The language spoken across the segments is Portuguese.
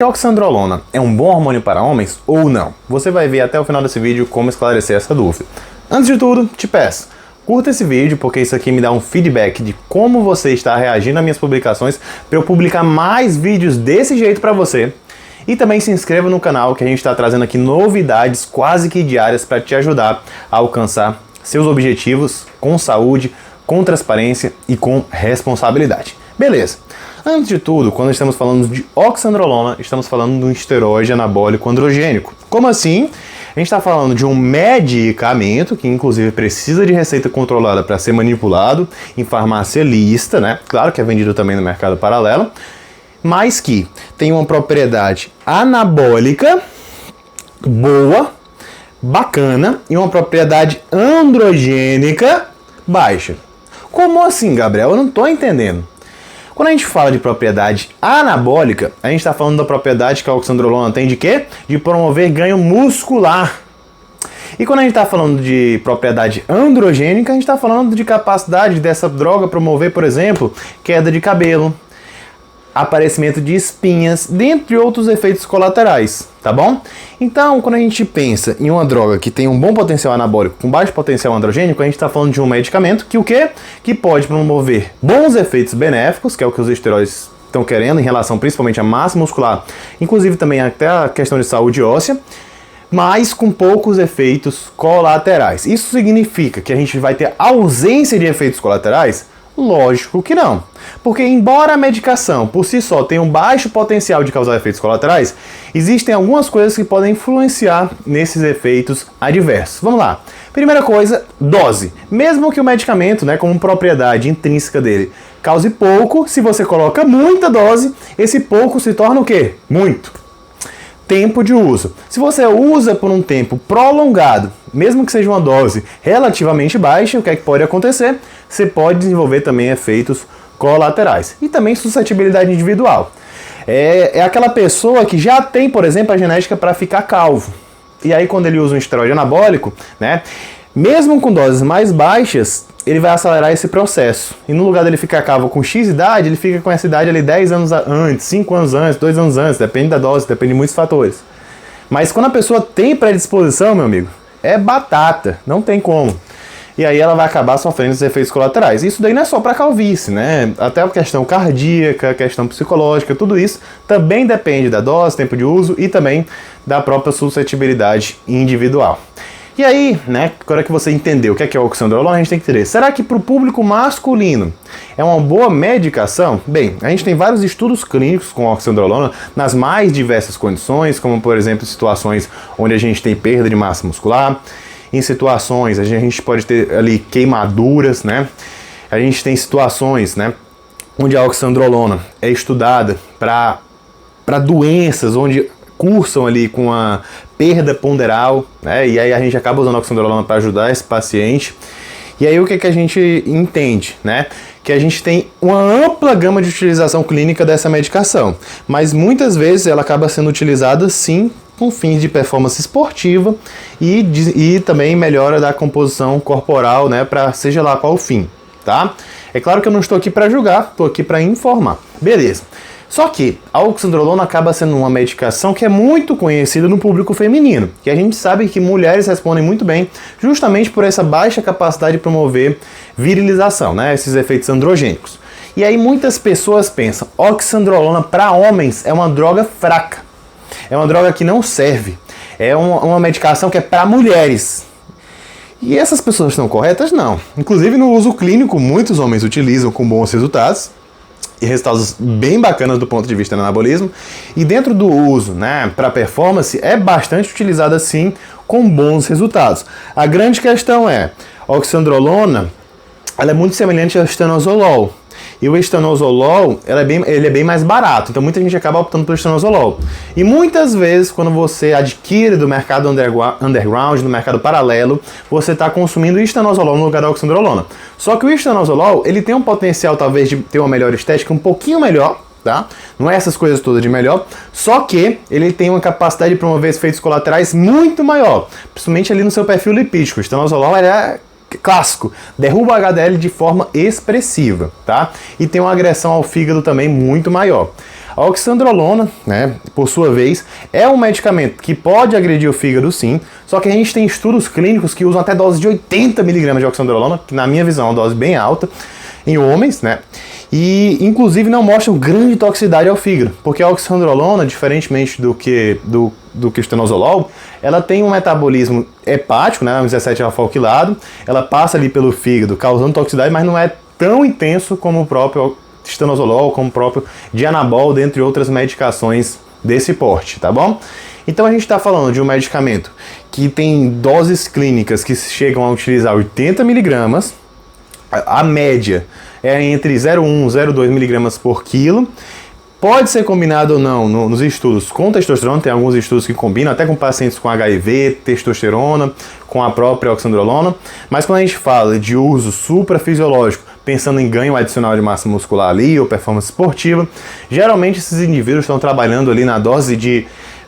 Oxandrolona é um bom hormônio para homens ou não? Você vai ver até o final desse vídeo como esclarecer essa dúvida. Antes de tudo, te peço, curta esse vídeo porque isso aqui me dá um feedback de como você está reagindo às minhas publicações para eu publicar mais vídeos desse jeito para você. E também se inscreva no canal que a gente está trazendo aqui novidades quase que diárias para te ajudar a alcançar seus objetivos com saúde, com transparência e com responsabilidade. Beleza. Antes de tudo, quando estamos falando de oxandrolona, estamos falando de um esteroide anabólico androgênico. Como assim? A gente está falando de um medicamento que inclusive precisa de receita controlada para ser manipulado em farmácia lista, né? Claro que é vendido também no mercado paralelo, mas que tem uma propriedade anabólica boa, bacana e uma propriedade androgênica baixa. Como assim, Gabriel? Eu não estou entendendo. Quando a gente fala de propriedade anabólica, a gente está falando da propriedade que a oxandrolona tem de quê? De promover ganho muscular. E quando a gente está falando de propriedade androgênica, a gente está falando de capacidade dessa droga promover, por exemplo, queda de cabelo, aparecimento de espinhas, dentre outros efeitos colaterais, tá bom? Então, quando a gente pensa em uma droga que tem um bom potencial anabólico com baixo potencial androgênico, a gente está falando de um medicamento que o quê? Que pode promover bons efeitos benéficos, que é o que os esteroides estão querendo em relação principalmente à massa muscular, inclusive também até a questão de saúde óssea, mas com poucos efeitos colaterais. Isso significa que a gente vai ter ausência de efeitos colaterais? Lógico que não. Porque embora a medicação por si só tenha um baixo potencial de causar efeitos colaterais, existem algumas coisas que podem influenciar nesses efeitos adversos. Vamos lá. Primeira coisa, dose. Mesmo que o medicamento, como propriedade intrínseca dele, cause pouco, se você coloca muita dose, esse pouco se torna o quê? Muito. Tempo de uso. Se você usa por um tempo prolongado, mesmo que seja uma dose relativamente baixa, o que é que pode acontecer? Você pode desenvolver também efeitos colaterais. E também suscetibilidade individual. É aquela pessoa que já tem, por exemplo, a genética para ficar calvo. E aí quando ele usa um esteroide anabólico, mesmo com doses mais baixas, ele vai acelerar esse processo. E no lugar dele ficar calvo com X idade, ele fica com essa idade ali 10 anos antes, 5 anos antes, 2 anos antes, depende da dose, depende de muitos fatores. Mas quando a pessoa tem predisposição, meu amigo, é batata, não tem como. E aí ela vai acabar sofrendo os efeitos colaterais. Isso daí não é só para calvície, Até a questão cardíaca, a questão psicológica, tudo isso também depende da dose, tempo de uso e também da própria suscetibilidade individual. E aí, agora que você entendeu o que é oxandrolona, a gente tem que entender, será que para o público masculino é uma boa medicação? Bem, a gente tem vários estudos clínicos com oxandrolona nas mais diversas condições, como por exemplo situações onde a gente tem perda de massa muscular, em situações a gente pode ter ali queimaduras, A gente tem situações, onde a oxandrolona é estudada para doenças onde cursam ali com a perda ponderal, E aí a gente acaba usando a oxandrolona para ajudar esse paciente. E aí o que a gente entende, Que a gente tem uma ampla gama de utilização clínica dessa medicação, mas muitas vezes ela acaba sendo utilizada sim com fins de performance esportiva e também melhora da composição corporal, para seja lá qual o fim, tá? É claro que eu não estou aqui para julgar, estou aqui para informar. Beleza. Só que a oxandrolona acaba sendo uma medicação que é muito conhecida no público feminino, que a gente sabe que mulheres respondem muito bem justamente por essa baixa capacidade de promover virilização, Esses efeitos androgênicos. E aí muitas pessoas pensam, oxandrolona para homens é uma droga fraca, é uma droga que não serve, é uma medicação que é para mulheres. E essas pessoas estão corretas? Não. Inclusive no uso clínico, muitos homens utilizam com bons resultados, e resultados bem bacanas do ponto de vista do anabolismo, e dentro do uso para performance é bastante utilizada sim com bons resultados. A grande questão é, a oxandrolona ela é muito semelhante ao estanozolol, e o estanozolol ele é bem mais barato, então muita gente acaba optando pelo estanozolol. E muitas vezes quando você adquire do mercado underground, do mercado paralelo, você está consumindo o estanozolol no lugar da oxandrolona. Só que o estanozolol ele tem um potencial talvez de ter uma melhor estética um pouquinho melhor, tá? Não é essas coisas todas de melhor, só que ele tem uma capacidade de promover efeitos colaterais muito maior, principalmente ali no seu perfil lipídico. O estanozolol é clássico, derruba o HDL de forma expressiva, tá? E tem uma agressão ao fígado também muito maior. A oxandrolona, né, por sua vez, é um medicamento que pode agredir o fígado sim, só que a gente tem estudos clínicos que usam até doses de 80 mg de oxandrolona, que na minha visão é uma dose bem alta, em homens, né? E inclusive não mostram grande toxicidade ao fígado, porque a oxandrolona, diferentemente do que o estanozolol, ela tem um metabolismo hepático, né, um 17-alfa-alquilado, ela passa ali pelo fígado causando toxicidade, mas não é tão intenso como o próprio estanozolol, como o próprio dianabol, dentre outras medicações desse porte, tá bom? Então a gente está falando de um medicamento que tem doses clínicas que chegam a utilizar 80 mg, a média é entre 0,1 e 0,2 mg por quilo. Pode ser combinado ou não nos estudos com testosterona, tem alguns estudos que combinam, até com pacientes com HIV, testosterona, com a própria oxandrolona, mas quando a gente fala de uso suprafisiológico, pensando em ganho adicional de massa muscular ali, ou performance esportiva, geralmente esses indivíduos estão trabalhando ali na dose de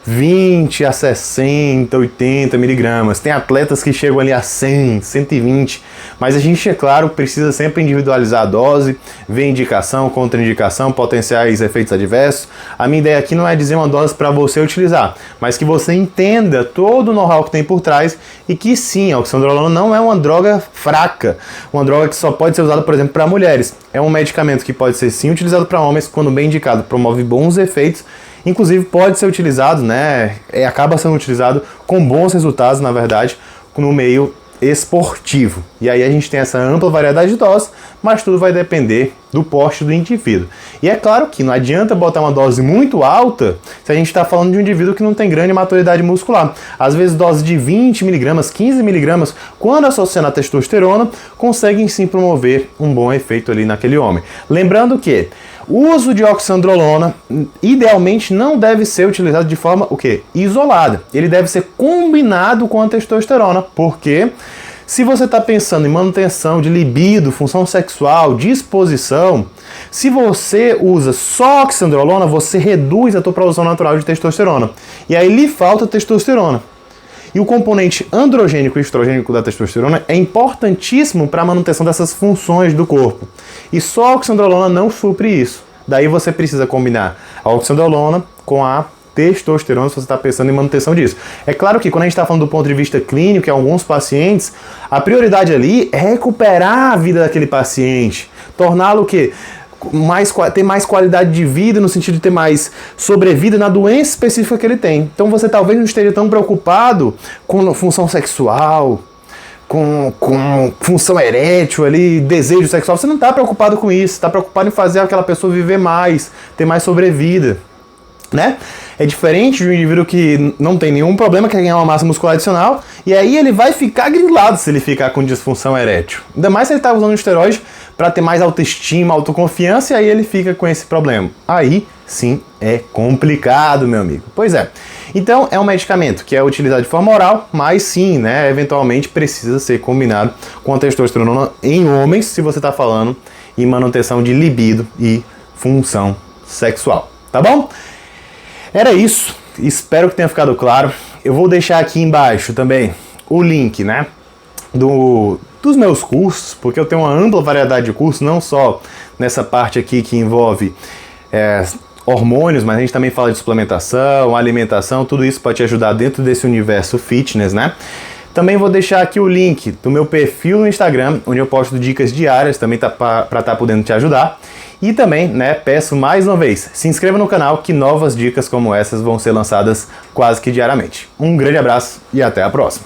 20 a 60, 80 miligramas. Tem atletas que chegam ali a 100, 120, mas a gente, é claro, precisa sempre individualizar a dose, ver indicação, contraindicação, potenciais efeitos adversos. A minha ideia aqui não é dizer uma dose para você utilizar, mas que você entenda todo o know-how que tem por trás e que sim, a oxandrolona não é uma droga fraca, uma droga que só pode ser usada, por exemplo, para mulheres. É um medicamento que pode ser sim utilizado para homens, quando bem indicado, promove bons efeitos. Inclusive pode ser utilizado, né, acaba sendo utilizado com bons resultados, na verdade, no meio esportivo. E aí a gente tem essa ampla variedade de doses, mas tudo vai depender do porte do indivíduo. E é claro que não adianta botar uma dose muito alta se a gente está falando de um indivíduo que não tem grande maturidade muscular. Às vezes doses de 20 mg, 15 mg, quando associando a testosterona, conseguem sim promover um bom efeito ali naquele homem. Lembrando que o uso de oxandrolona, idealmente, não deve ser utilizado de forma isolada. Ele deve ser combinado com a testosterona, porque se você está pensando em manutenção de libido, função sexual, disposição, se você usa só oxandrolona, você reduz a tua produção natural de testosterona. E aí lhe falta testosterona. E o componente androgênico e estrogênico da testosterona é importantíssimo para a manutenção dessas funções do corpo. E só a oxandrolona não supre isso. Daí você precisa combinar a oxandrolona com a testosterona se você está pensando em manutenção disso. É claro que quando a gente está falando do ponto de vista clínico, em alguns pacientes, a prioridade ali é recuperar a vida daquele paciente, torná-lo ter mais qualidade de vida, no sentido de ter mais sobrevida na doença específica que ele tem. Então você talvez não esteja tão preocupado com função sexual, com função erétil ali, desejo sexual. Você não está preocupado com isso, está preocupado em fazer aquela pessoa viver mais, ter mais sobrevida, né? É diferente de um indivíduo que não tem nenhum problema, quer ganhar uma massa muscular adicional, e aí ele vai ficar grilado se ele ficar com disfunção erétil. Ainda mais se ele está usando esteroide para ter mais autoestima, autoconfiança, e aí ele fica com esse problema. Aí sim é complicado, meu amigo. Pois é. Então é um medicamento que é utilizado de forma oral, mas sim, né, eventualmente precisa ser combinado com a testosterona em homens, se você está falando em manutenção de libido e função sexual. Tá bom? Era isso, espero que tenha ficado claro. Eu vou deixar aqui embaixo também o link, né, dos meus cursos, porque eu tenho uma ampla variedade de cursos, não só nessa parte aqui que envolve hormônios, mas a gente também fala de suplementação, alimentação, tudo isso pode te ajudar dentro desse universo fitness, né? Também vou deixar aqui o link do meu perfil no Instagram, onde eu posto dicas diárias, também tá para estar podendo te ajudar. E também, né, peço mais uma vez, se inscreva no canal que novas dicas como essas vão ser lançadas quase que diariamente. Um grande abraço e até a próxima!